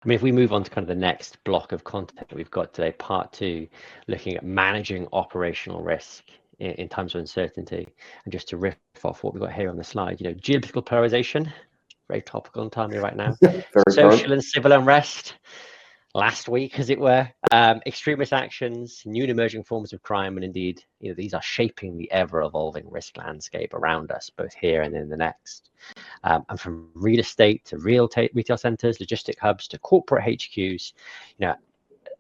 I mean, if we move on to kind of the next block of content that we've got today, part 2, looking at managing operational risk in times of uncertainty. And just to riff off what we've got here on the slide, geopolitical polarization, very topical and timely right now. Very Social current. and civil unrest, last week, as it were. Extremist actions, new and emerging forms of crime, and indeed, these are shaping the ever-evolving risk landscape around us, both here and in the next. And from real estate to retail centres, logistic hubs to corporate HQs,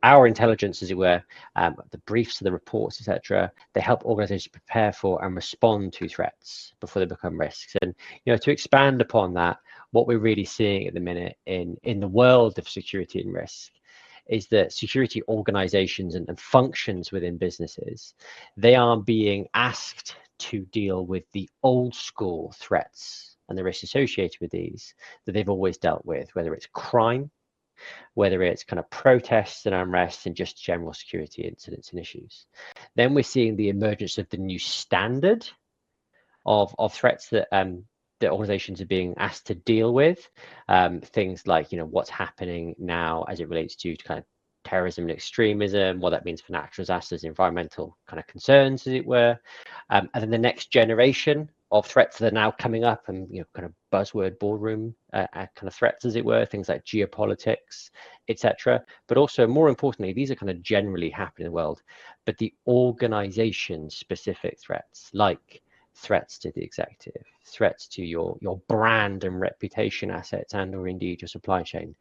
our intelligence, as it were, the briefs, the reports, etc., they help organizations prepare for and respond to threats before they become risks. And to expand upon that, what we're really seeing at the minute in the world of security and risk is that security organizations and functions within businesses, they are being asked to deal with the old school threats and the risks associated with these that they've always dealt with, whether it's crime, whether it's kind of protests and unrest and just general security incidents and issues. Then we're seeing the emergence of the new standard of threats that the organizations are being asked to deal with. Things like, what's happening now as it relates to kind of terrorism and extremism, what that means for natural disasters, environmental kind of concerns, as it were. And then the next generation of threats that are now coming up and, kind of buzzword boardroom kind of threats, as it were, things like geopolitics, etc. But also, more importantly, these are kind of generally happening in the world, but the organization-specific threats, like threats to the executive, threats to your brand and reputation assets, and or indeed your supply chain.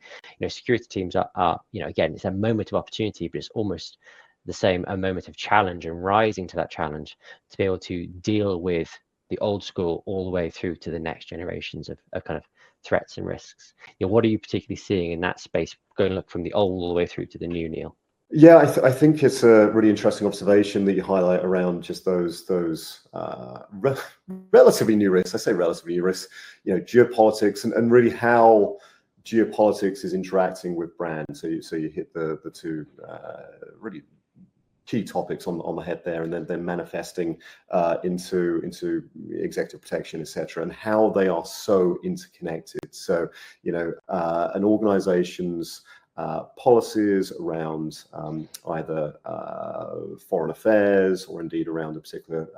Security teams are again, it's a moment of opportunity, but it's almost the same, a moment of challenge and rising to that challenge to be able to deal with the old school all the way through to the next generations of kind of threats and risks. What are you particularly seeing in that space, going from the old all the way through to the new, Neil? Yeah, I think it's a really interesting observation that you highlight around just those relatively new risks. I say relatively new risks, geopolitics and really how geopolitics is interacting with brand. So you hit the two really key topics on the head there, and then manifesting into executive protection, etc., and how they are so interconnected. So an organization's policies around either foreign affairs or indeed around a particular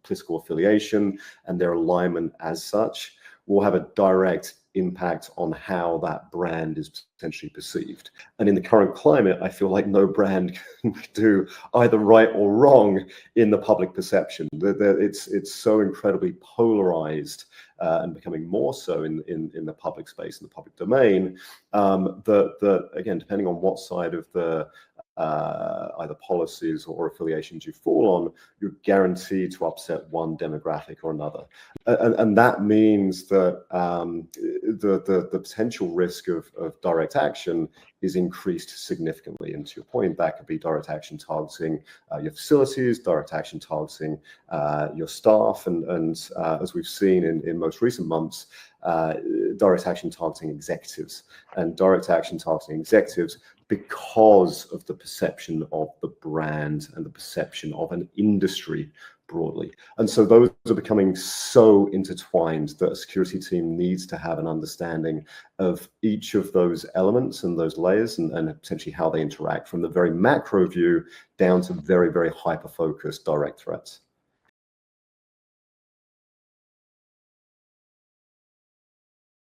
political affiliation and their alignment as such will have a direct impact on how that brand is potentially perceived. And in the current climate, I feel like no brand can do either right or wrong in the public perception. It's so incredibly polarized and becoming more so in the public space, in the public domain, that again, depending on what side of the either policies or affiliations you fall on, you're guaranteed to upset one demographic or another. And that means that the potential risk of direct action is increased significantly. And to your point, that could be direct action targeting your facilities, direct action targeting your staff, and as we've seen in most recent months, direct action targeting executives, and direct action targeting executives because of the perception of the brand and the perception of an industry broadly. And so those are becoming so intertwined that a security team needs to have an understanding of each of those elements and those layers and potentially how they interact from the very macro view down to very, very hyper-focused direct threats.